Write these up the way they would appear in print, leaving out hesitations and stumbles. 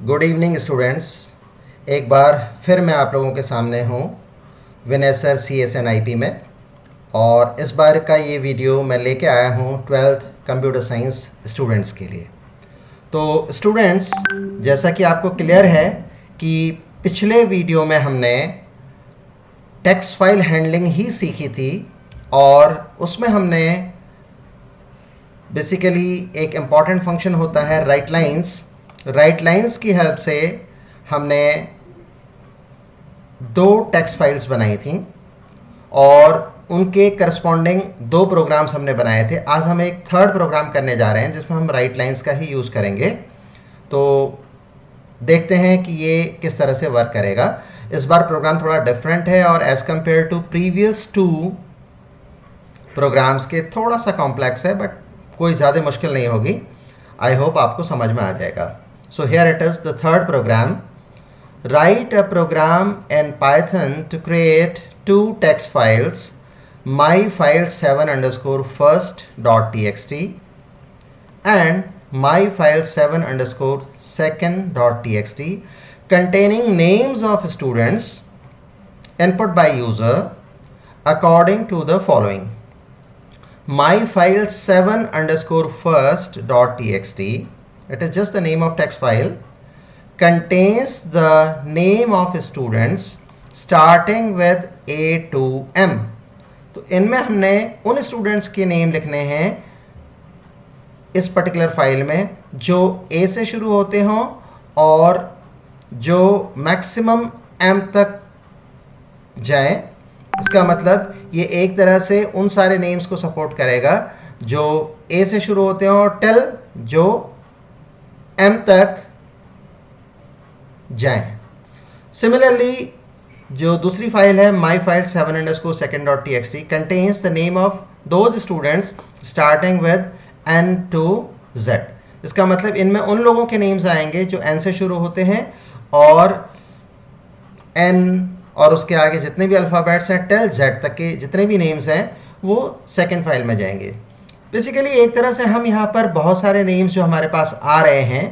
Good evening students. एक बार फिर मैं आप लोगों के सामने हूँ विनय सर CSNIP में। और इस बार का ये वीडियो मैं लेके आया हूँ 12th कंप्यूटर साइंस स्टूडेंट्स के लिए। तो स्टूडेंट्स, जैसा कि आपको क्लियर है कि पिछले वीडियो में हमने टेक्स्ट फाइल हैंडलिंग ही सीखी थी और उसमें हमने बेसिकली एक इम्पॉर्टेंट फंक्शन होता है राइट लाइंस की हेल्प से हमने दो टेक्स्ट फाइल्स बनाई थी और उनके करस्पॉन्डिंग दो प्रोग्राम्स हमने बनाए थे। आज हम एक थर्ड प्रोग्राम करने जा रहे हैं जिसमें हम राइट लाइंस का ही यूज़ करेंगे। तो देखते हैं कि ये किस तरह से वर्क करेगा। इस बार प्रोग्राम थोड़ा डिफरेंट है और as compare to previous two programs के थोड़ा सा कॉम्प्लेक्स है, बट कोई ज़्यादा मुश्किल नहीं होगी। आई होप आपको समझ में आ जाएगा। So here it is the third program. Write a program in Python to create two text files, myfile7 underscore first dot txt and myfile7 underscore second dot txt containing names of students input by user according to the following. myfile7 underscore first dot txt, it is just the name of text file, contains the name of students starting with A to M. तो इनमें हमने उन students के name लिखने हैं इस particular file में जो A से शुरू होते हों और जो मैक्सिमम M तक जाएं। इसका मतलब ये एक तरह से उन सारे नेम्स को सपोर्ट करेगा जो A से शुरू होते हों टिल जो M तक जाएं। सिमिलरली जो दूसरी फाइल है myfile7 underscore second dot txt contains the name of those students starting with N to Z. इसका मतलब इनमें उन लोगों के नेम्स आएंगे जो N से शुरू होते हैं और N और उसके आगे जितने भी अल्फ़ाबेट्स हैं टिल Z तक के जितने भी नेम्स हैं वो सेकेंड फाइल में जाएंगे। बेसिकली एक तरह से हम यहाँ पर बहुत सारे नेम्स जो हमारे पास आ रहे हैं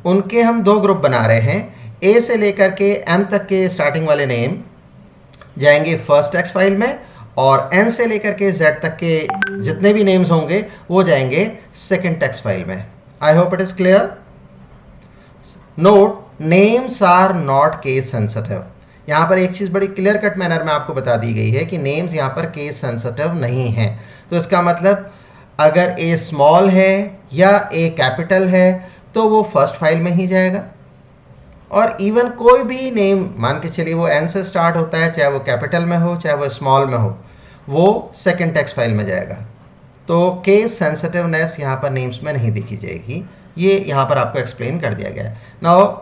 उनके हम दो ग्रुप बना रहे हैं। A से लेकर के M तक के स्टार्टिंग वाले नेम जाएंगे फर्स्ट टेक्स्ट फाइल में और N से लेकर के Z तक के जितने भी नेम्स होंगे वो जाएंगे सेकंड टेक्स्ट फाइल में। I hope it is clear. Note, names are not case sensitive. यहाँ पर एक चीज़ बड़ी क्लियर कट मैनर में आपको बता दी गई है कि नेम्स यहाँ पर केस सेंसिटिव नहीं हैं। तो इसका मतलब अगर A स्मॉल है या A कैपिटल है तो वो फर्स्ट फाइल में ही जाएगा और इवन कोई भी नेम मान के चलिए वो N से स्टार्ट होता है, चाहे वो कैपिटल में हो चाहे वो स्मॉल में हो, वो सेकंड टेक्स्ट फाइल में जाएगा। तो केस सेंसिटिवनेस यहाँ पर नेम्स में नहीं देखी जाएगी। ये यहाँ पर आपको एक्सप्लेन कर दिया गया है। Now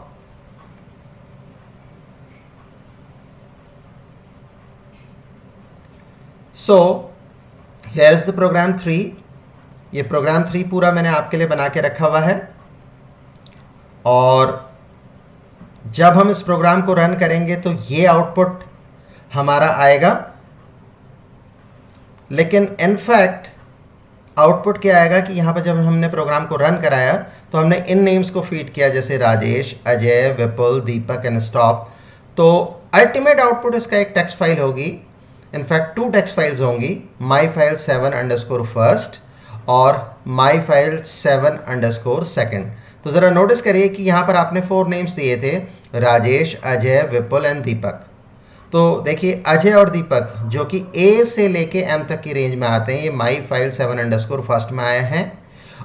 so here is the program 3। ये प्रोग्राम 3 पूरा मैंने आपके लिए बना के रखा हुआ है और जब हम इस प्रोग्राम को रन करेंगे तो ये आउटपुट हमारा आएगा। लेकिन इनफैक्ट आउटपुट क्या आएगा कि यहाँ पर जब हमने प्रोग्राम को रन कराया तो हमने इन नेम्स को फीड किया जैसे राजेश, अजय, विपुल, दीपक एंड स्टॉप। तो अल्टीमेट आउटपुट इसका एक टेक्स्ट फाइल होगी। इनफैक्ट टू टेक्स्ट फाइल्स होंगी, myfile7 underscore first और myfile7 underscore second। तो ज़रा नोटिस करिए कि यहाँ पर आपने 4 नेम्स दिए थे, राजेश, अजय, विपुल एंड दीपक। तो देखिए अजय और दीपक जो कि A से लेके M तक की रेंज में आते हैं, ये myfile7 underscore first में आए हैं।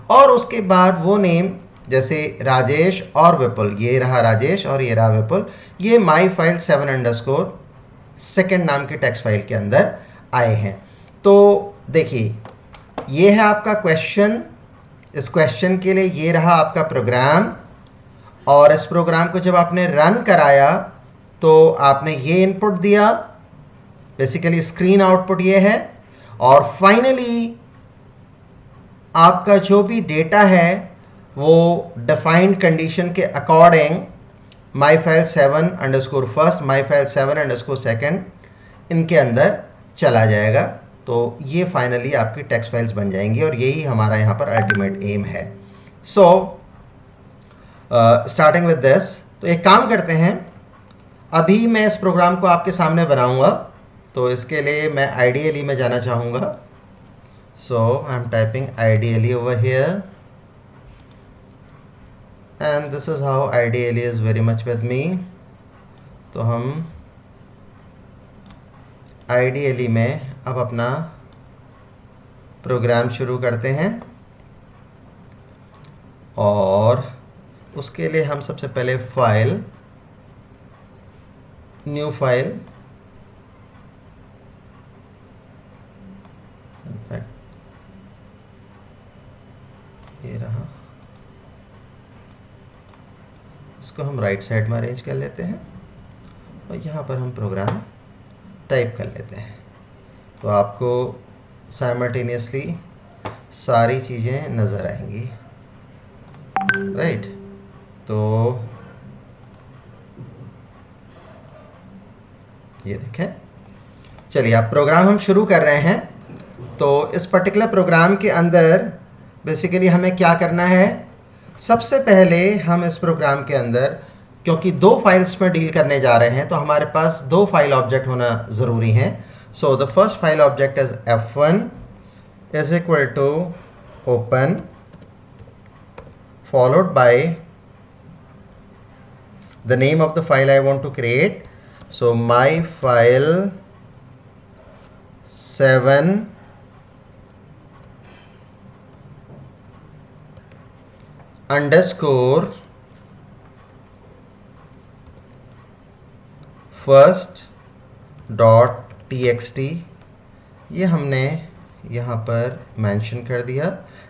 और उसके बाद वो नेम जैसे राजेश और विपुल, ये रहा राजेश और ये रहा विपुल, ये myfile7 underscore second नाम के टेक्स्ट फाइल के अंदर आए हैं। तो देखिए ये है आपका क्वेश्चन। इस क्वेश्चन के लिए ये रहा आपका प्रोग्राम और इस प्रोग्राम को जब आपने रन कराया तो आपने ये इनपुट दिया, बेसिकली स्क्रीन आउटपुट ये है और फाइनली आपका जो भी डेटा है वो डिफाइंड कंडीशन के according myfile7 underscore first, myfile7 underscore second इनके अंदर चला जाएगा। तो ये फाइनली आपकी टेक्स्ट फाइल्स बन जाएंगी और यही हमारा यहाँ पर अल्टीमेट एम है। सो स्टार्टिंग विद दिस, तो एक काम करते हैं, अभी मैं इस प्रोग्राम को आपके सामने बनाऊंगा, तो इसके लिए मैं आइडियली में जाना चाहूँगा. So I am typing IDLE over here and this is how IDLE is very much with me. तो हम आइडियली में अब अपना प्रोग्राम शुरू करते हैं और उसके लिए हम सबसे पहले फाइल, न्यू फाइल, ये रहा, इसको हम राइट साइड में अरेंज कर लेते हैं और यहाँ पर हम प्रोग्राम टाइप कर लेते हैं. तो आपको साइमल्टेनियसली सारी चीज़ें नज़र आएंगी, राइट. तो ये देखें. चलिए अब प्रोग्राम हम शुरू कर रहे हैं. तो इस पर्टिकुलर प्रोग्राम के अंदर बेसिकली हमें क्या करना है, सबसे पहले हम इस प्रोग्राम के अंदर, क्योंकि दो फाइल्स में डील करने जा रहे हैं, तो हमारे पास दो फाइल ऑब्जेक्ट होना ज़रूरी हैं. So the first file object is f1 is equal to open followed by the name of the file I want to create. So my file 7 underscore first dot txt, ये हमने यहाँ पर mention कर दिया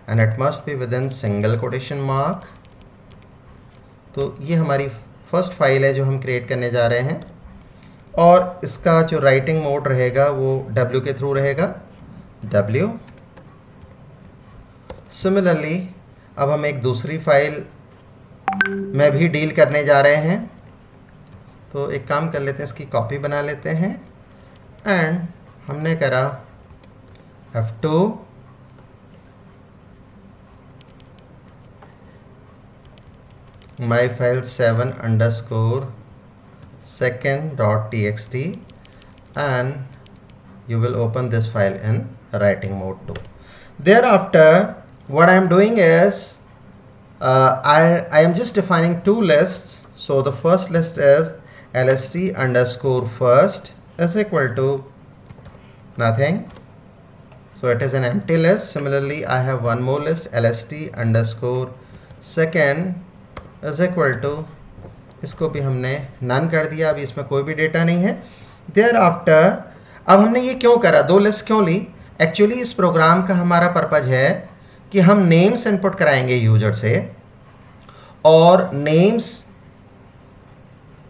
and it must be with in single quotation mark. तो ये हमारी first file है जो हम क्रिएट करने जा रहे हैं और इसका जो राइटिंग मोड रहेगा वो W के थ्रू रहेगा, W. सिमिलरली अब हम एक दूसरी फाइल में भी डील करने जा रहे हैं. तो एक काम कर लेते हैं, इसकी कॉपी बना लेते हैं एंड हमने करा F2 my file 7 underscore second dot txt and you will open this file in writing mode too. Thereafter what I am doing is I am just defining two lists. So the first list is lst underscore first is equal to nothing. So it is an empty list. Similarly I have one more list, lst underscore second is equal to, इसको भी हमने none कर दिया, अभी इसमें कोई भी data नहीं है. Thereafter अब हमने ये क्यों करा, दो लिस्ट क्यों ली? एक्चुअली इस प्रोग्राम का हमारा पर्पज है कि हम नेम्स इनपुट कराएंगे यूजर से और नेम्स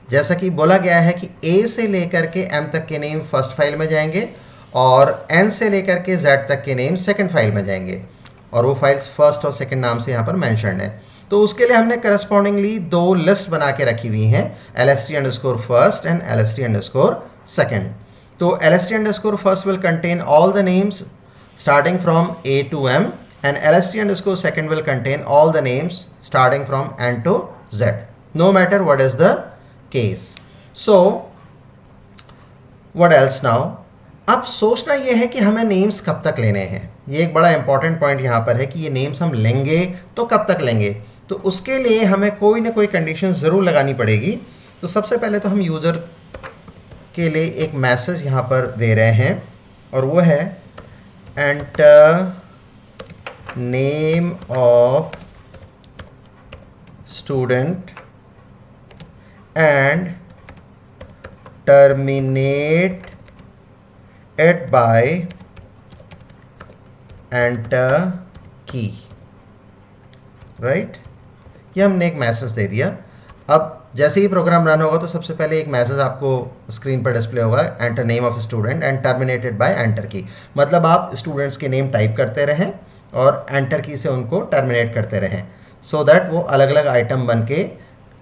जैसा कि बोला गया है कि A से लेकर के M तक के नेम फर्स्ट फाइल में जाएंगे और N से लेकर के Z तक के नेम सेकंड फाइल में जाएंगे और वो फाइल्स फर्स्ट और सेकंड नाम से यहाँ पर मेंशन है. तो उसके लिए हमने करस्पॉन्डिंगली दो लिस्ट बना के रखी हुई हैं, lst underscore first and lst underscore second. तो lst underscore first will contain all the names starting from A to M and lst underscore second will contain all the names starting from N to Z, no matter what is the case. So what else now? अब सोचना ये है कि हमें names कब तक लेने हैं. ये एक बड़ा इंपॉर्टेंट पॉइंट यहाँ पर है कि ये नेम्स हम लेंगे तो कब तक लेंगे. तो उसके लिए हमें कोई ना कोई कंडीशन ज़रूर लगानी पड़ेगी. तो सबसे पहले तो हम यूज़र के लिए एक मैसेज यहाँ पर दे रहे हैं और वो है enter name of student and terminate it by enter key, right. ये हमने एक मैसेज दे दिया. अब जैसे ही प्रोग्राम रन होगा तो सबसे पहले एक मैसेज आपको स्क्रीन पर डिस्प्ले होगा, enter name of student and terminated bye enter की. मतलब आप स्टूडेंट्स के नेम टाइप करते रहें और एंटर की से उनको टर्मिनेट करते रहें सो दैट वो अलग अलग आइटम बन के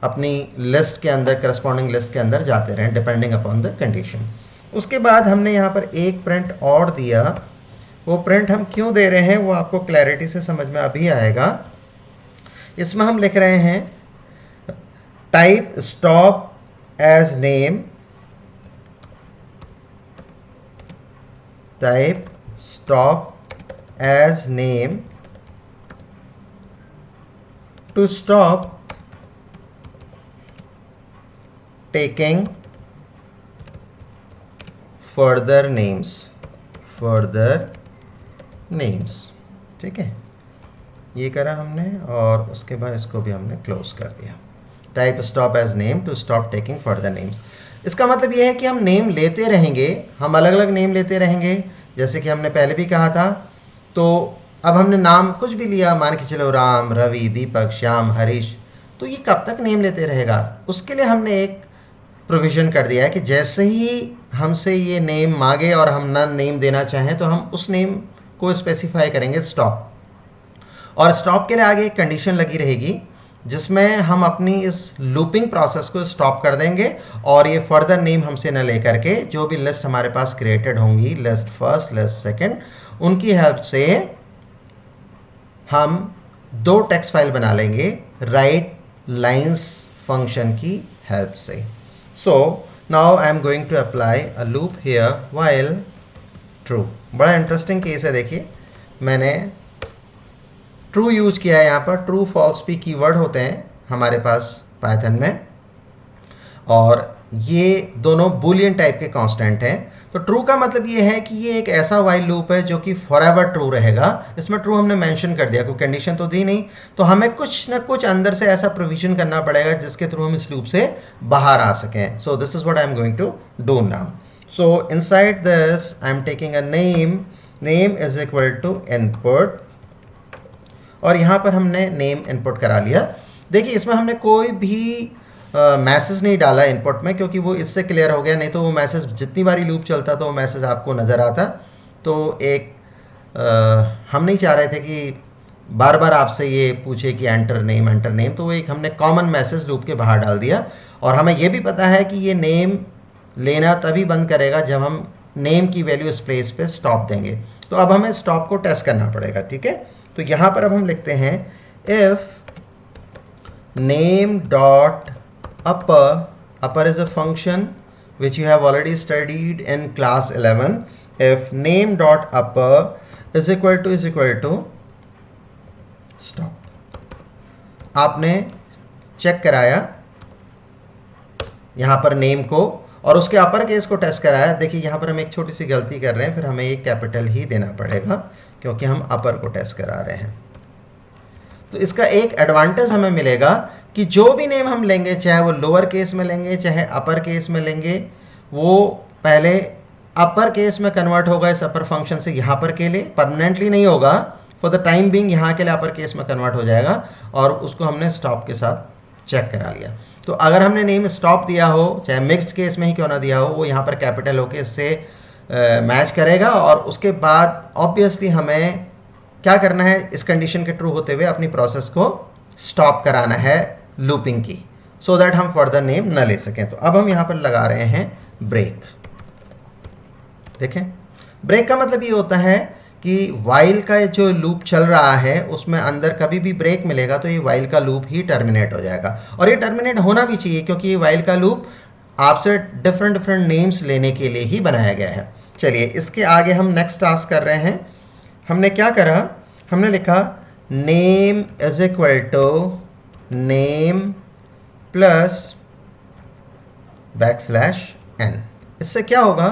अपनी लिस्ट के अंदर, करस्पॉन्डिंग लिस्ट के अंदर जाते रहें डिपेंडिंग अपॉन द कंडीशन. उसके बाद हमने यहाँ पर एक प्रिंट और दिया. वो प्रिंट हम क्यों दे रहे हैं वो आपको क्लैरिटी से समझ में अभी आएगा. इसमें हम लिख रहे हैं type stop as name, type stop as name to stop taking further names, ठीक है, ये करा हमने और उसके बाद इसको भी हमने क्लोज कर दिया। Type stop as name to stop taking further names. इसका मतलब ये है कि हम नेम लेते रहेंगे, हम अलग अलग नेम लेते रहेंगे, जैसे कि हमने पहले भी कहा था। तो अब हमने नाम कुछ भी लिया, मान के चलो राम, रवि, दीपक, श्याम, हरीश, तो ये कब तक नेम लेते रहेगा? उसके लिए हमने एक प्रोविज़न कर दिया है कि जैसे ही हमसे ये नेम मांगे और हम नन नेम देना चाहें तो हम उस नेम को स्पेसिफाई करेंगे स्टॉप, और स्टॉप के लिए आगे एक कंडीशन लगी रहेगी जिसमें हम अपनी इस लूपिंग प्रोसेस को स्टॉप कर देंगे और ये फर्दर नेम हमसे न लेकर के जो भी लिस्ट हमारे पास क्रिएटेड होंगी, लिस्ट फर्स्ट, लिस्ट सेकंड, उनकी हेल्प से हम दो टेक्स्ट फाइल बना लेंगे राइट लाइन्स फंक्शन की हेल्प से। So now I am going to apply a loop here while true। बड़ा इंटरेस्टिंग केस है, देखिए मैंने ट्रू यूज किया है यहाँ पर। ट्रू फॉल्स भी कीवर्ड होते हैं हमारे पास पाइथन में, और ये दोनों बूलियन टाइप के कांस्टेंट हैं। तो ट्रू का मतलब ये है कि ये एक ऐसा वाइल लूप है जो कि फॉरएवर ट्रू रहेगा। इसमें ट्रू हमने मेंशन कर दिया, कोई कंडीशन तो दी नहीं, तो हमें कुछ ना कुछ अंदर से ऐसा प्रोविजन करना पड़ेगा जिसके थ्रू हम इस लूप से बाहर आ सकें। So this is what I am going to do now. So inside this I am taking a name, name is equal to input, और यहाँ पर हमने नेम इनपुट करा लिया। देखिए इसमें हमने कोई भी मैसेज नहीं डाला इनपुट में, क्योंकि वो इससे क्लियर हो गया, नहीं तो वो मैसेज जितनी बारी लूप चलता तो वो मैसेज आपको नज़र आता। तो एक हम नहीं चाह रहे थे कि बार बार आपसे ये पूछे कि एंटर नेम, तो एक हमने कॉमन मैसेज लूप के बाहर डाल दिया। और हमें ये भी पता है कि ये नेम लेना तभी बंद करेगा जब हम नेम की वैल्यू इस प्लेस पे स्टॉप देंगे। तो अब हमें स्टॉप को टेस्ट करना पड़ेगा, ठीक है। तो यहाँ पर अब हम लिखते हैं if name dot upper is a function which you have already studied in class 11. If name dot upper is equal to stop, आपने चेक कराया यहाँ पर नेम को और उसके अपर केस को टेस्ट कराया। देखिए यहाँ पर हम एक छोटी सी गलती कर रहे हैं, फिर हमें एक कैपिटल ही देना पड़ेगा क्योंकि हम अपर को टेस्ट करा रहे हैं। तो इसका एक एडवांटेज हमें मिलेगा कि जो भी नेम हम लेंगे, चाहे वो लोअर केस में लेंगे चाहे अपर केस में लेंगे, वो पहले अपर केस में कन्वर्ट होगा इस अपर फंक्शन से यहाँ पर के लिए, परमानेंटली नहीं होगा, फॉर द टाइम बिंग यहाँ के लिए अपर केस में कन्वर्ट हो जाएगा, और उसको हमने स्टॉप के साथ चेक करा लिया। तो अगर हमने नेम स्टॉप दिया हो, चाहे मिक्स्ड केस में ही क्यों ना दिया हो, वो यहाँ पर कैपिटल होके इससे मैच करेगा, और उसके बाद ऑब्वियसली हमें क्या करना है, इस कंडीशन के ट्रू होते हुए अपनी प्रोसेस को स्टॉप कराना है लूपिंग की, सो दैट हम फर्दर नेम न ले सकें। तो अब हम यहाँ पर लगा रहे हैं ब्रेक। देखें, ब्रेक का मतलब ये होता है कि वाइल का जो लूप चल रहा है उसमें अंदर कभी भी ब्रेक मिलेगा तो ये वाइल का लूप ही टर्मिनेट हो जाएगा, और ये टर्मिनेट होना भी चाहिए क्योंकि ये वाइल का लूप आपसे डिफरेंट नेम्स लेने के लिए ही बनाया गया है। चलिए इसके आगे हम नेक्स्ट टास्क कर रहे हैं। हमने क्या करा, हमने लिखा name is equal to name plus \n। इससे क्या होगा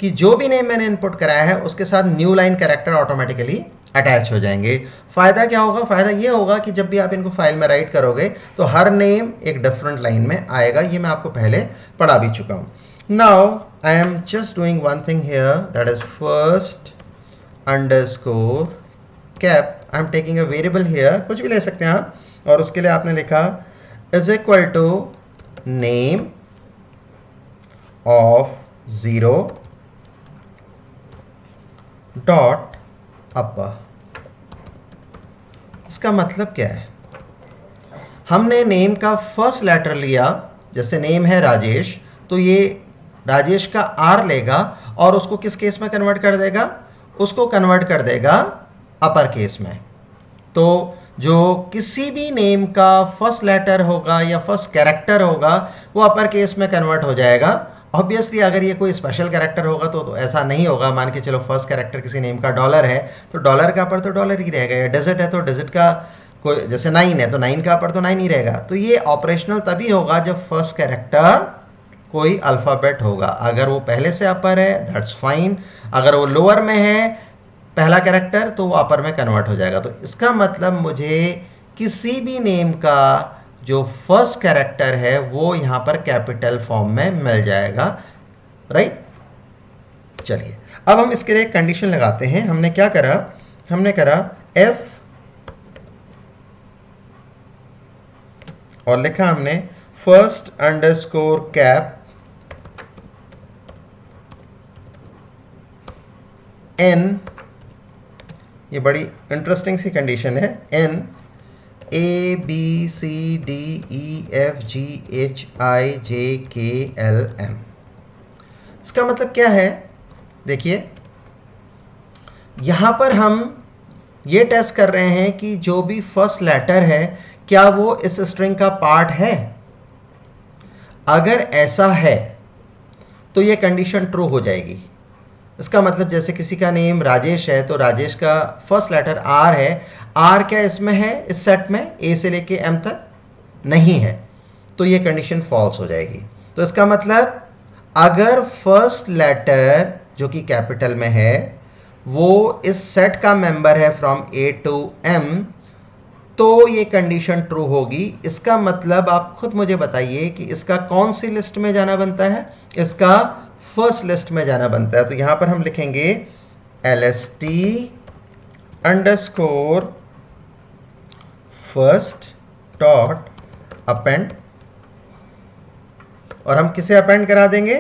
कि जो भी नेम मैंने इनपुट कराया है उसके साथ new line character automatically attach हो जाएंगे। फ़ायदा क्या होगा, फ़ायदा ये होगा कि जब भी आप इनको फाइल में राइट करोगे तो हर नेम एक डिफरेंट लाइन में आएगा। ये मैं आपको पहले पढ़ा भी चुका हूँ। Now I am just doing one thing here, that is first underscore cap. I am taking a variable here, कुछ भी ले सकते हैं आप, और उसके लिए आपने लिखा is equal to name of 0 dot upper. इसका मतलब क्या है, हमने नेम का फर्स्ट लेटर लिया, जैसे नेम है राजेश, तो ये राजेश का आर लेगा और उसको किस केस में कन्वर्ट कर देगा, उसको कन्वर्ट कर देगा अपर केस में। तो जो किसी भी नेम का फर्स्ट लेटर होगा या फर्स्ट कैरेक्टर होगा वो अपर केस में कन्वर्ट हो जाएगा। ऑब्वियसली अगर ये कोई स्पेशल कैरेक्टर होगा तो ऐसा नहीं होगा। मान के चलो फर्स्ट कैरेक्टर किसी नेम का डॉलर है तो डॉलर का अपर तो डॉलर ही रहेगा, या डिजिट है तो डिजिट का कोई, जैसे 9 है तो 9 का अपर तो 9 ही रहेगा। तो ये ऑपरेशनल तभी होगा जब फर्स्ट कैरेक्टर कोई अल्फ़ाबेट होगा। अगर वो पहले से अपर है दैट्स फाइन, अगर वो लोअर में है पहला कैरेक्टर तो वो अपर में कन्वर्ट हो जाएगा। तो इसका मतलब मुझे किसी भी नेम का जो फर्स्ट कैरेक्टर है वो यहाँ पर कैपिटल फॉर्म में मिल जाएगा, राइट। चलिए अब हम इसके लिए एक कंडीशन लगाते हैं। हमने क्या करा, हमने करा एफ और लिखा हमने फर्स्ट अंडरस्कोर कैप एन, ये बड़ी इंटरेस्टिंग सी कंडीशन है, N A B C D E F G H I J K L M. इसका मतलब क्या है, देखिए यहाँ पर हम ये टेस्ट कर रहे हैं कि जो भी फर्स्ट लेटर है क्या वो इस स्ट्रिंग का पार्ट है। अगर ऐसा है तो ये कंडीशन ट्रू हो जाएगी। इसका मतलब जैसे किसी का नेम राजेश है तो राजेश का फर्स्ट लेटर आर है, आर क्या इसमें है, इस सेट में ए से लेके एम तक नहीं है, तो ये कंडीशन फॉल्स हो जाएगी। तो इसका मतलब अगर फर्स्ट लेटर जो कि कैपिटल में है वो इस सेट का मेंबर है फ्रॉम ए टू एम तो ये कंडीशन ट्रू होगी। इसका मतलब आप खुद मुझे बताइए कि इसका कौन सी लिस्ट में जाना बनता है, इसका फर्स्ट लिस्ट में जाना बनता है। तो यहां पर हम लिखेंगे LST underscore first dot append, और हम किसे अपेंड करा देंगे,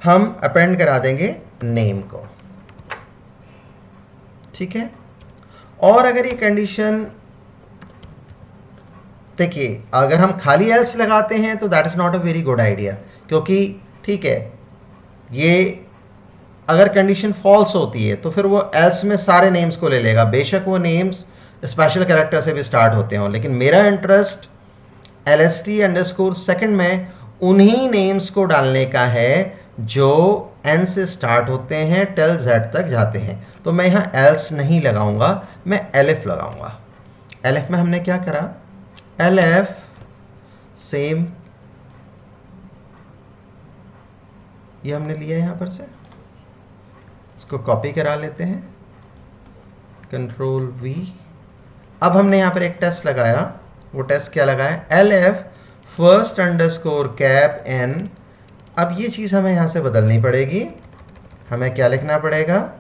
हम अपेंड करा देंगे नेम को, ठीक है। और अगर ये कंडीशन, देखिए अगर हम खाली एल्स लगाते हैं तो that is not a very good idea, क्योंकि ठीक है ये अगर कंडीशन फॉल्स होती है तो फिर वो एल्स में सारे नेम्स को ले लेगा, बेशक वो नेम्स स्पेशल कैरेक्टर से भी स्टार्ट होते हों। लेकिन मेरा इंटरेस्ट LST अंडरस्कोर सेकंड में उन्हीं नेम्स को डालने का है जो N से स्टार्ट होते हैं टिल Z तक जाते हैं। तो मैं यहाँ एल्स नहीं लगाऊंगा, मैं LF लगाऊंगा। LF में हमने क्या करा, LF सेम ये हमने लिया यहाँ पर से, इसको कॉपी करा लेते हैं, कंट्रोल V। अब हमने यहाँ पर एक टेस्ट लगाया, वो टेस्ट क्या लगाया, LF first underscore cap N। अब ये चीज़ हमें यहाँ से बदलनी पड़ेगी, हमें क्या लिखना पड़ेगा,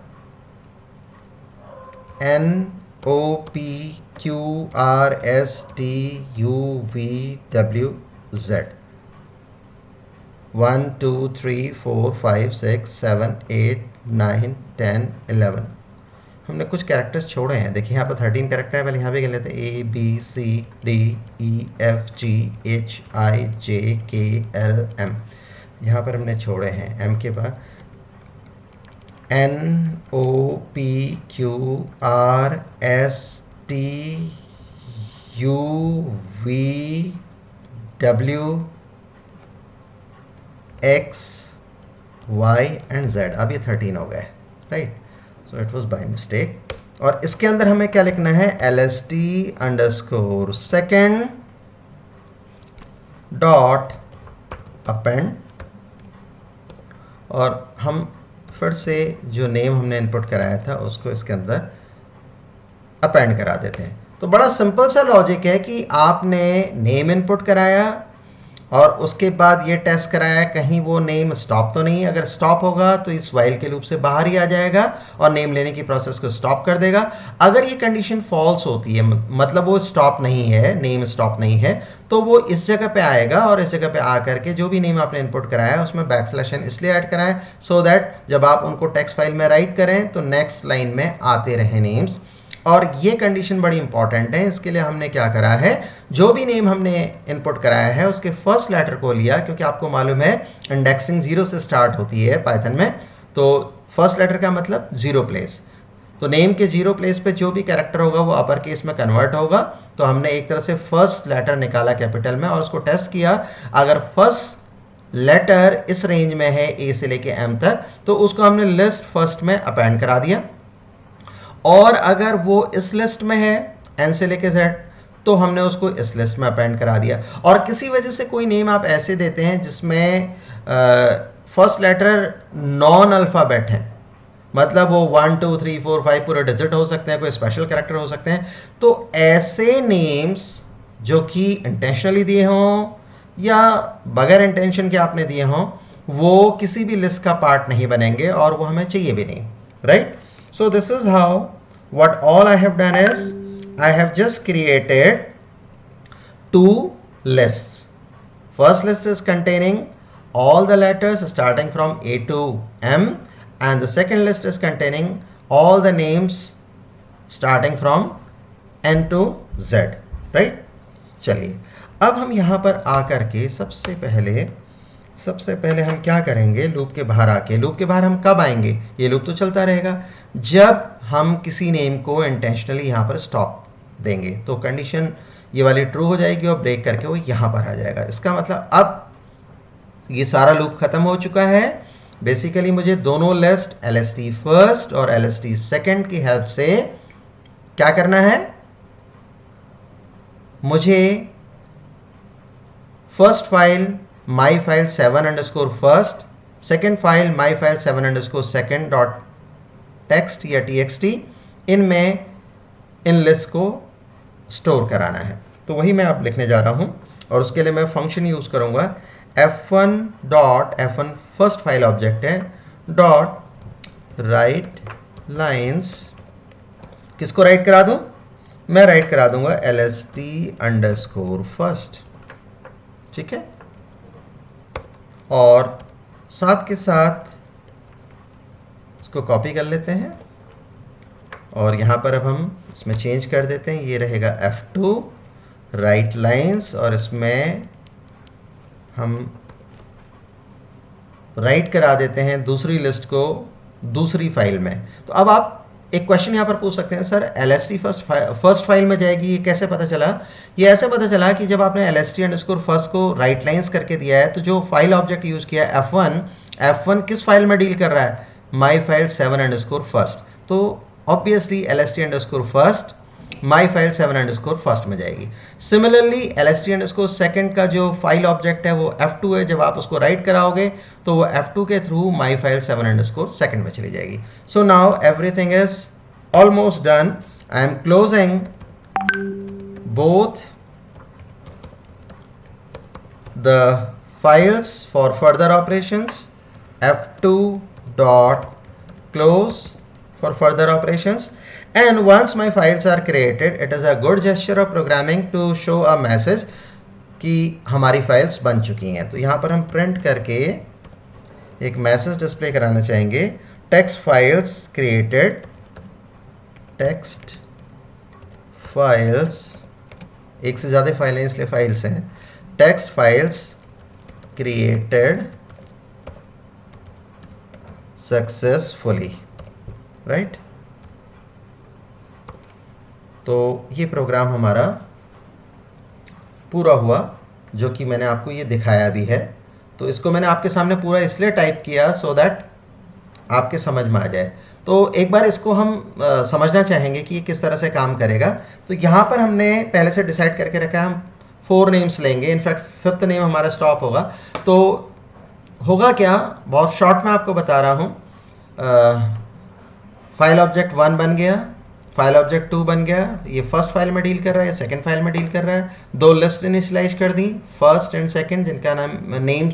NOPQRSTUVWZ 1 2 3 4 5 6 7 8 9 10 11। हमने कुछ कैरेक्टर्स छोड़े हैं, देखिए यहाँ पर 13 कैरेक्टर है, पहले यहाँ पे गिन लेते हैं ABCDEFGHIJKLM। यहाँ पर हमने छोड़े हैं M के बाद NOPQRSTUVWX Y एंड Z। अब ये 13 हो गए, right. So it was by mistake. और इसके अंदर हमें क्या लिखना है, LST underscore second dot append, और हम फिर से जो नेम हमने इनपुट कराया था उसको इसके अंदर अपेंड करा देते हैं। तो बड़ा सिंपल सा लॉजिक है कि आपने नेम इनपुट कराया और उसके बाद ये टेस्ट कराया कहीं वो नेम स्टॉप तो नहीं है। अगर स्टॉप होगा तो इस वाइल के लूप से बाहर ही आ जाएगा और नेम लेने की प्रोसेस को स्टॉप कर देगा। अगर ये कंडीशन फॉल्स होती है, मतलब वो स्टॉप नहीं है, नेम स्टॉप नहीं है, तो वो इस जगह पे आएगा और इस जगह पे आकर के जो भी नेम आपने इनपुट कराया उसमें बैकस्लैश n इसलिए ऐड कराएं सो दैट जब आप उनको टेक्स्ट फाइल में राइट करें तो नेक्स्ट लाइन में आते रहे नेम्स। और ये कंडीशन बड़ी इंपॉर्टेंट है, इसके लिए हमने क्या करा है, जो भी नेम हमने इनपुट कराया है उसके फर्स्ट लेटर को लिया, क्योंकि आपको मालूम है इंडेक्सिंग 0 से स्टार्ट होती है पाइथन में, तो फर्स्ट लेटर का मतलब 0 प्लेस। तो तो नेम के 0 प्लेस पे जो भी कैरेक्टर होगा वो अपर केस में कन्वर्ट होगा। तो हमने एक तरह से फर्स्ट लेटर निकाला कैपिटल में और उसको टेस्ट किया। अगर फर्स्ट लेटर इस रेंज में है ए से लेके एम तक, तो उसको हमने लिस्ट फर्स्ट में अपेंड करा दिया। और अगर वो इस लिस्ट में है एन से लेके जेड, तो हमने उसको इस लिस्ट में अपेंड करा दिया। और किसी वजह से कोई नेम आप ऐसे देते हैं जिसमें फर्स्ट लेटर नॉन अल्फ़ाबेट है, मतलब वो 1 2 3 4 5 पूरे डिजिट हो सकते हैं, कोई स्पेशल कैरेक्टर हो सकते हैं, तो ऐसे नेम्स जो कि इंटेंशनली दिए हों या बगैर इंटेंशन के आपने दिए हों, वो किसी भी लिस्ट का पार्ट नहीं बनेंगे और वो हमें चाहिए भी नहीं, right? So this is how what all I have done is I have just created two lists. First list is containing all the letters starting from A to M, and the second list is containing all the names starting from N to Z, right? चलिए अब हम यहाँ पर आकर के सबसे पहले हम क्या करेंगे, लूप के बाहर आके, लूप के बाहर हम कब आएंगे, ये लूप तो चलता रहेगा जब हम किसी नेम को इंटेंशनली यहाँ पर स्टॉप देंगे। तो कंडीशन ये वाली ट्रू हो जाएगी और ब्रेक करके वो यहाँ पर आ जाएगा। इसका मतलब अब ये सारा लूप ख़त्म हो चुका है। बेसिकली मुझे दोनों लिस्ट LST फर्स्ट और LST सेकंड की हेल्प से क्या करना है, मुझे first file my file 7_first, second file my file 7_second.txt या txt, इनमें इन लिस्ट को स्टोर कराना है। तो वही मैं अब लिखने जा रहा हूँ और उसके लिए मैं फंक्शन यूज़ करूँगा f1 फर्स्ट फाइल ऑब्जेक्ट है डॉट राइट लाइन्स। किसको राइट करा दूँ, मैं राइट करा दूँगा LST_first, ठीक है। और साथ के साथ इसको कॉपी कर लेते हैं और यहाँ पर अब हम इसमें चेंज कर देते हैं, ये रहेगा F2 राइट लाइन्स और इसमें हम राइट करा देते हैं दूसरी लिस्ट को दूसरी फाइल में। तो अब आप एक क्वेश्चन यहाँ पर पूछ सकते हैं, सर LST फर्स्ट फाइल में जाएगी, ये कैसे पता चला? ये ऐसे पता चला कि जब आपने LST_first को राइट लाइन्स करके दिया है, तो जो फाइल ऑब्जेक्ट यूज़ किया है F1 किस फाइल में डील कर रहा है, माई फाइल 7_first। तो obviously LST_first my file 7_first में जाएगी। सिमिलरली LST_second का जो फाइल ऑब्जेक्ट है वो F2 है, जब आप उसको राइट कराओगे तो वो F2 के थ्रू माई फाइल 7_second में चली जाएगी। So now everything is almost done. I am closing both the files for further operations, F2 dot close for further operations, and once my files are created, it is a good gesture of programming to show a message कि हमारी files बन चुकी हैं। तो यहाँ पर हम print करके एक मैसेज डिस्प्ले कराना चाहेंगे, text files created, text files, एक से ज़्यादा फाइलें इसलिए फाइल्स हैं, text files created successfully, right. तो ये प्रोग्राम हमारा पूरा हुआ, जो कि मैंने आपको ये दिखाया भी है। तो इसको मैंने आपके सामने पूरा इसलिए टाइप किया सो दैट आपके समझ में आ जाए। तो एक बार इसको हम समझना चाहेंगे कि ये किस तरह से काम करेगा। तो यहाँ पर हमने पहले से डिसाइड करके रखा है, हम 4 नेम्स लेंगे, इनफैक्ट 5th नेम हमारा स्टॉप होगा। तो होगा क्या, बहुत शॉर्ट में आपको बता रहा हूँ। फाइल ऑब्जेक्ट 1 बन गया, फाइल ऑब्जेक्ट 2 बन गया, ये फर्स्ट फाइल में डील कर रहा है, सेकंड फाइल में डील कर रहा है। 2 लिस्ट इनिशियलाइज कर दी, फर्स्ट एंड सेकंड, जिनका नेम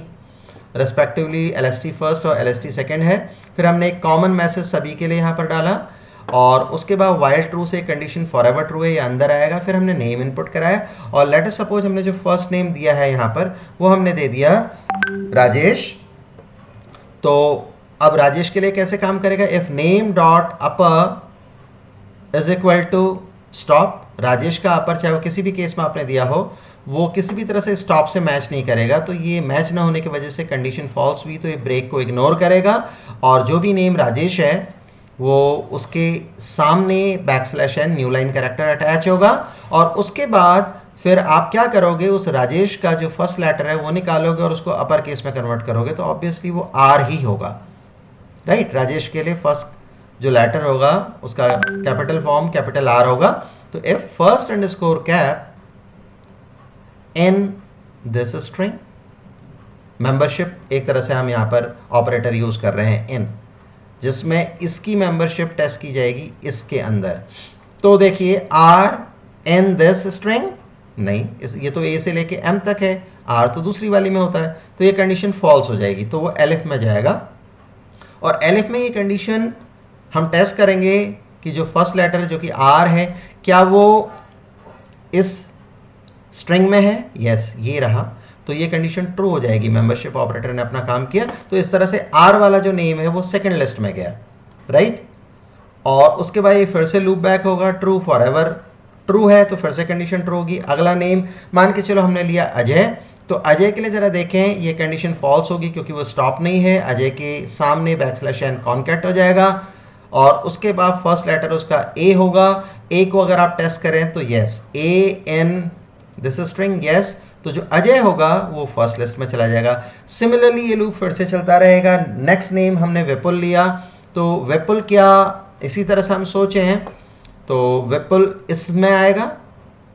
रेस्पेक्टिवली LST फर्स्ट और LST सेकंड है। फिर हमने एक कॉमन मैसेज सभी के लिए यहाँ पर डाला और उसके बाद वाइल ट्रू से कंडीशन फॉरएवर ट्रू है, ये अंदर आएगा। फिर हमने नेम इनपुट कराया और लेट अस सपोज हमने जो फर्स्ट नेम दिया है यहाँ पर वो हमने दे दिया राजेश। तो अब राजेश के लिए कैसे काम करेगा, if name dot upper is equal to stop, Rajesh का अपर चाहे वो किसी भी केस में आपने दिया हो, वो किसी भी तरह से स्टॉप से मैच नहीं करेगा। तो ये मैच ना होने की वजह से कंडीशन फॉल्स हुई, तो ये ब्रेक को इग्नोर करेगा और जो भी नेम राजेश है वो उसके सामने \n new line character attach होगा, और उसके बाद फिर आप क्या करोगे, उस राजेश का जो फर्स्ट लेटर है वो निकालोगे और उसको अपर केस में कन्वर्ट करोगे, तो ऑब्वियसली वो आर ही होगा, राइट। राजेश के लिए फर्स्ट जो लेटर होगा उसका कैपिटल फॉर्म कैपिटल आर होगा। तो if first underscore cap in this string, membership एक तरह से हम यहाँ पर ऑपरेटर यूज कर रहे हैं इन, जिसमें इसकी मेंबरशिप टेस्ट की जाएगी इसके अंदर। तो देखिए आर इन दिस स्ट्रिंग नहीं, ये तो ए से लेके एम तक है, आर तो दूसरी वाली में होता है, तो ये कंडीशन फॉल्स हो जाएगी, तो वो एलिफ में जाएगा। और एलिफ में ये कंडीशन हम टेस्ट करेंगे कि जो फर्स्ट लेटर जो कि आर है, क्या वो इस स्ट्रिंग में है, यस ये रहा, तो ये कंडीशन ट्रू हो जाएगी, मेंबरशिप ऑपरेटर ने अपना काम किया। तो इस तरह से आर वाला जो नेम है वो सेकंड लिस्ट में गया, राइट। और उसके बाद ये फिर से लूप बैक होगा, ट्रू फॉर एवर, ट्रू है तो फिर से कंडीशन ट्रू होगी। अगला नेम मान के चलो हमने लिया अजय, तो अजय के लिए ज़रा देखें, ये कंडीशन फॉल्स होगी क्योंकि वो स्टॉप नहीं है, अजय के सामने \n कॉन्कैट हो जाएगा, और उसके बाद फर्स्ट लेटर उसका ए होगा। ए को अगर आप टेस्ट करें तो yes, A in this string yes, तो जो अजय होगा वो फर्स्ट लिस्ट में चला जाएगा। सिमिलरली ये लूप फिर से चलता रहेगा। नेक्स्ट नेम हमने विपुल लिया, तो विपुल क्या इसी तरह से हम सोचे हैं, तो विपुल इसमें आएगा,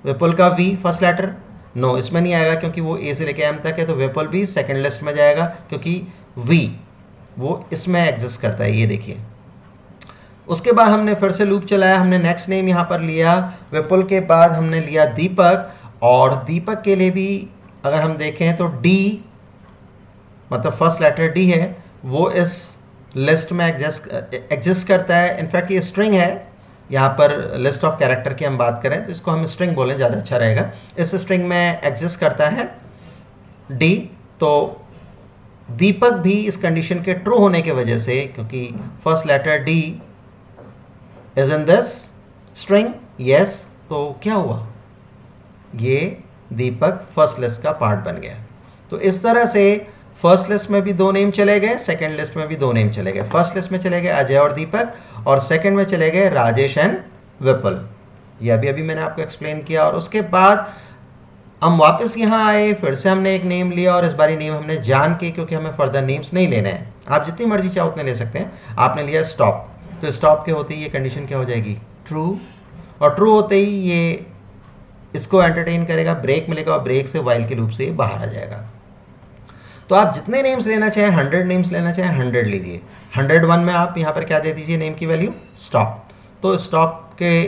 विपुल का वी फर्स्ट लेटर, नो इसमें नहीं आएगा क्योंकि वो ए से लेके एम तक है, तो विपुल भी सेकंड लिस्ट में जाएगा क्योंकि वी वो इसमें एग्जिस्ट करता है, ये देखिए। उसके बाद हमने फिर से लूप चलाया, हमने नेक्स्ट नेम यहाँ पर लिया, विपुल के बाद हमने लिया दीपक, और दीपक के लिए भी अगर हम देखें तो डी, मतलब फर्स्ट लेटर डी है, वो इस लिस्ट में एग्जिस्ट करता है। इनफैक्ट ये स्ट्रिंग है, यहाँ पर लिस्ट ऑफ कैरेक्टर की हम बात करें तो इसको हम स्ट्रिंग बोलें ज़्यादा अच्छा रहेगा। इस स्ट्रिंग में एग्जिस्ट करता है डी, तो दीपक भी इस कंडीशन के ट्रू होने की वजह से, क्योंकि first letter D is in this string yes, तो क्या हुआ, ये दीपक फर्स्ट लिस्ट का पार्ट बन गया। तो इस तरह से फर्स्ट लिस्ट में भी दो नेम चले गए, सेकंड लिस्ट में भी दो नेम चले गए। फर्स्ट लिस्ट में चले गए अजय और दीपक, और सेकंड में चले गए राजेश एंड विपुल। ये अभी मैंने आपको एक्सप्लेन किया। और उसके बाद हम वापस यहाँ आए, फिर से हमने एक नेम लिया, और इस बारी नेम हमने जान के, क्योंकि हमें फर्दर नेम्स नहीं लेने हैं, आप जितनी मर्जी चाहो उतने ले सकते हैं। आपने लिया स्टॉप, तो स्टॉप के होते ही ये कंडीशन क्या हो जाएगी, ट्रू, और ट्रू होते ही ये इसको एंटरटेन करेगा, ब्रेक मिलेगा, और ब्रेक से वाइल के लूप से बाहर आ जाएगा। तो आप जितने नेम्स लेना चाहें, 100 नेम्स लेना चाहें 100 लीजिए। 101 में आप यहाँ पर क्या दे दीजिए नेम की वैल्यू, स्टॉप। तो स्टॉप के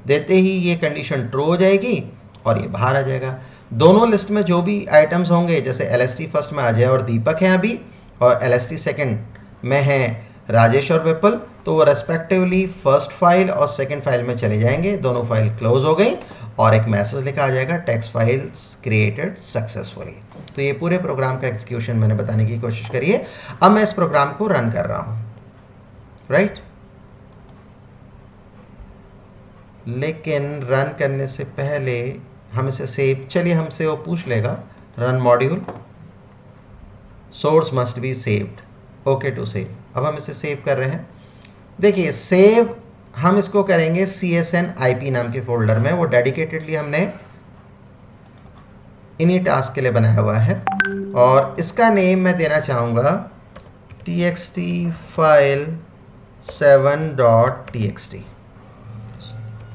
देते ही ये कंडीशन ट्रू हो जाएगी और ये बाहर आ जाएगा। दोनों लिस्ट में जो भी आइटम्स होंगे, जैसे LST फर्स्ट में अजय और दीपक हैं अभी, और LST सेकंड में हैं राजेश और विपुल, तो वो रेस्पेक्टिवली फर्स्ट फाइल और सेकंड फाइल में चले जाएंगे। दोनों फाइल क्लोज हो गई और एक मैसेज लिखा आ जाएगा, टेक्स्ट फाइल्स क्रिएटेड सक्सेसफुली। तो ये पूरे प्रोग्राम का एग्जीक्यूशन मैंने बताने की कोशिश करी है। अब मैं इस प्रोग्राम को रन कर रहा हूँ, राइट। लेकिन रन करने से पहले हम इसे सेव, चलिए हमसे वो पूछ लेगा, run module source must be saved, okay to save. अब हम इसे सेव कर रहे हैं। देखिए सेव हम इसको करेंगे CSN IP नाम के फोल्डर में, वो डेडिकेटेडली हमने इन्हीं टास्क के लिए बनाया हुआ है, और इसका नेम मैं देना चाहूँगा txt file 7.txt।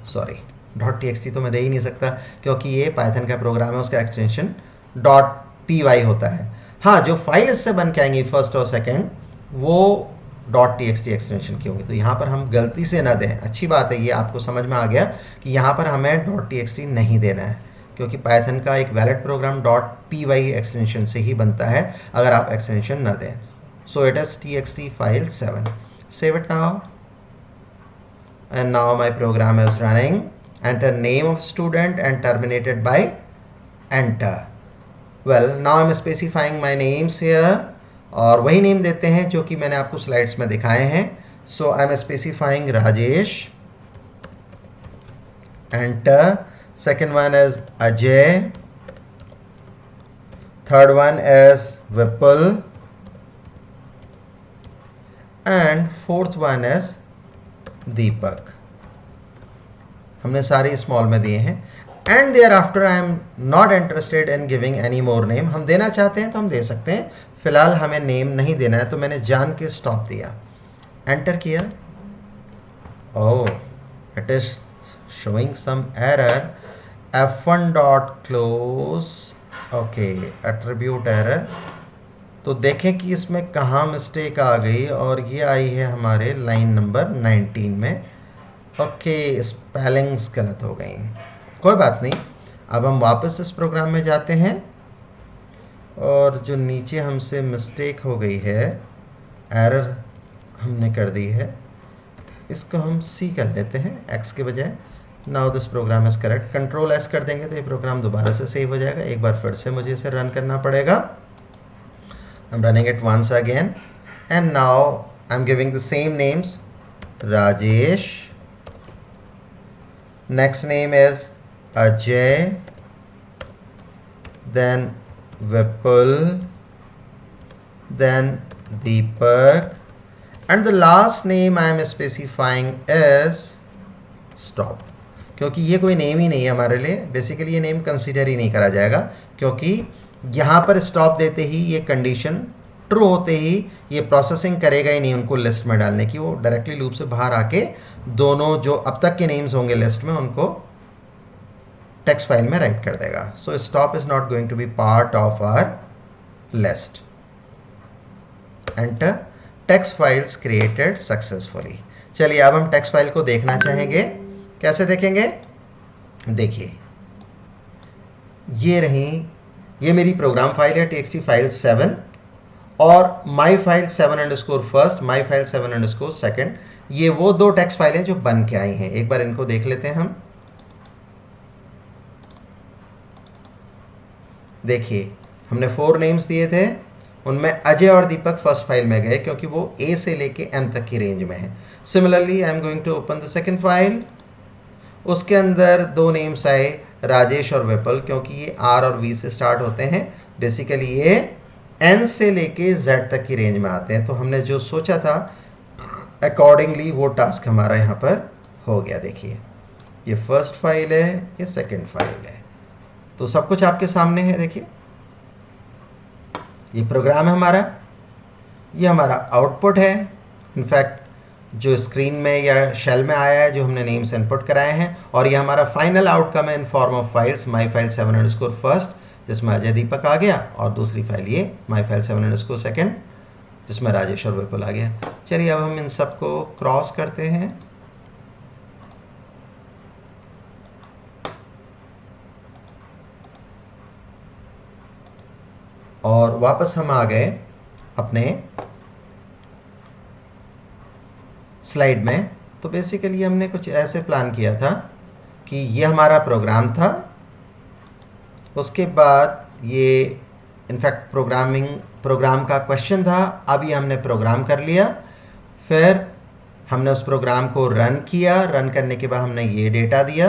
Sorry, .txt तो मैं दे ही नहीं सकता क्योंकि ये पाइथन का प्रोग्राम है, उसका एक्सटेंशन .py होता है। हाँ, जो फाइल इससे बन के आएंगी फर्स्ट और सेकंड, वो .txt एक्सटेंशन की होगी। तो यहाँ पर हम गलती से ना दें, अच्छी बात है, ये आपको समझ में आ गया कि यहाँ पर हमें .txt नहीं देना है, क्योंकि पाइथन का एक वैलिड प्रोग्राम .py एक्सटेंशन से ही बनता है अगर आप एक्सटेंशन ना दें। So it is txt file 7, save it now, and now my program is running. Enter name of student and terminated by enter. Well, now I'm specifying my names here, और वही name देते हैं जो कि मैंने आपको स्लाइड्स में दिखाए हैं। So I am specifying Rajesh, enter. Second one is Ajay, third one is Vipul, and fourth one is Deepak, हमने सारे स्मॉल में दिए हैं। And thereafter I am not interested in giving any more name. हम देना चाहते हैं तो हम दे सकते हैं, फिलहाल हमें नेम नहीं देना है, तो मैंने जान के स्टॉप दिया, एंटर किया। Oh, it is showing some error, f1 dot close, okay, attribute error. तो देखें कि इसमें कहाँ मिस्टेक आ गई, और ये आई है हमारे लाइन नंबर 19 में। ओके, स्पेलिंग्स गलत हो गई, कोई बात नहीं। अब हम वापस इस प्रोग्राम में जाते हैं, और जो नीचे हमसे मिस्टेक हो गई है, एरर हमने कर दी है, इसको हम सी कर लेते हैं x के बजाय। Now this program is correct. Control S कर देंगे तो ये प्रोग्राम दोबारा से सेव हो जाएगा। एक बार फिर से मुझे इसे रन करना पड़ेगा। I'm running it once again, and now I'm giving the same names. Rajesh, next name is Ajay, then Vipul, then Deepak, and the last name I am specifying is Stop, क्योंकि ये कोई name ही नहीं है हमारे लिए। Basically ये name consider ही नहीं करा जाएगा, क्योंकि यहाँ पर स्टॉप देते ही ये कंडीशन ट्रू होते ही ये प्रोसेसिंग करेगा ही नहीं उनको लिस्ट में डालने की। वो डायरेक्टली लूप से बाहर आके दोनों जो अब तक के नेम्स होंगे लिस्ट में उनको टेक्स्ट फाइल में राइट कर देगा। So stop is not going to be part of our list. Enter, text files created successfully. चलिए अब हम टेक्स्ट फाइल को देखना चाहेंगे। कैसे देखेंगे? देखिए, ये रही, ये मेरी प्रोग्राम फाइल है txt फाइल 7, और माई फाइल 7_1, माई फाइल 7_2। ये वो दो टेक्स्ट फाइलें जो बन के आई हैं। एक बार इनको देख लेते हैं हम। देखिए, हमने 4 नेम्स दिए थे, उनमें अजय और दीपक फर्स्ट फाइल में गए क्योंकि वो ए से लेके एम तक की रेंज में है। Similarly I am going to open the second file. उसके अंदर 2 नेम्स आए, राजेश और विपुल, क्योंकि ये आर और वी से स्टार्ट होते हैं। बेसिकली ये एन से लेके जेड तक की रेंज में आते हैं। तो हमने जो सोचा था अकॉर्डिंगली वो टास्क हमारा यहाँ पर हो गया। देखिए, ये फर्स्ट फाइल है, ये सेकंड फाइल है, तो सब कुछ आपके सामने है। देखिए, ये प्रोग्राम है हमारा, ये हमारा आउटपुट है। इनफैक्ट जो स्क्रीन में या शेल में आया है, जो हमने नेम्स इनपुट कराए हैं, और ये हमारा फाइनल आउटकम है in form of files. My file 7_1 जिसमें अजय दीपक आ गया, और दूसरी फाइल ये माई फाइल 7_2 जिसमें राजेश और विपुल आ गया। चलिए अब हम इन सबको क्रॉस करते हैं। और वापस हम आ गए अपने स्लाइड में। तो बेसिकली हमने कुछ ऐसे प्लान किया था कि ये हमारा प्रोग्राम था, उसके बाद ये इनफैक्ट प्रोग्राम का क्वेश्चन था। अब ये हमने प्रोग्राम कर लिया, फिर हमने उस प्रोग्राम को रन किया। रन करने के बाद हमने ये डेटा दिया,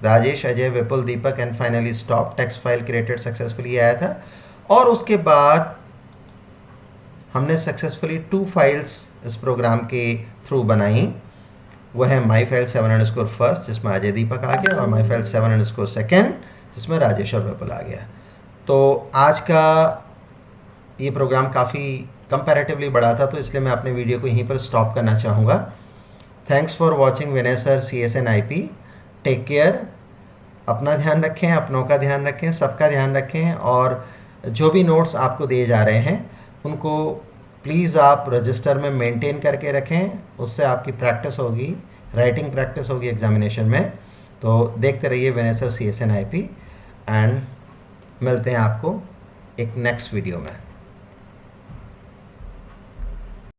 Rajesh, Ajay, Vipul, Deepak, and finally stop. Text file created successfully आया था। और उसके बाद हमने सक्सेसफुली 2 फाइल्स इस प्रोग्राम के थ्रू बनाई। वो है माई फाइल 7_1 जिसमें अजय दीपक आ गया, और माई फाइल 7_2 जिसमें राजेश और विपुल आ गया। तो आज का ये प्रोग्राम काफ़ी कंपैरेटिवली बड़ा था, तो इसलिए मैं अपने वीडियो को यहीं पर स्टॉप करना चाहूँगा। Thanks for watching Vinay sir CSN IP। Take care, अपना ध्यान रखें, अपनों का ध्यान रखें, सबका ध्यान रखें। और जो भी नोट्स आपको दिए जा रहे हैं उनको प्लीज़ आप रजिस्टर में मेंटेन करके रखें, उससे आपकी प्रैक्टिस होगी, राइटिंग प्रैक्टिस होगी एग्जामिनेशन में। तो देखते रहिए विनय सर CSN IP, एंड मिलते हैं आपको एक नेक्स्ट वीडियो में।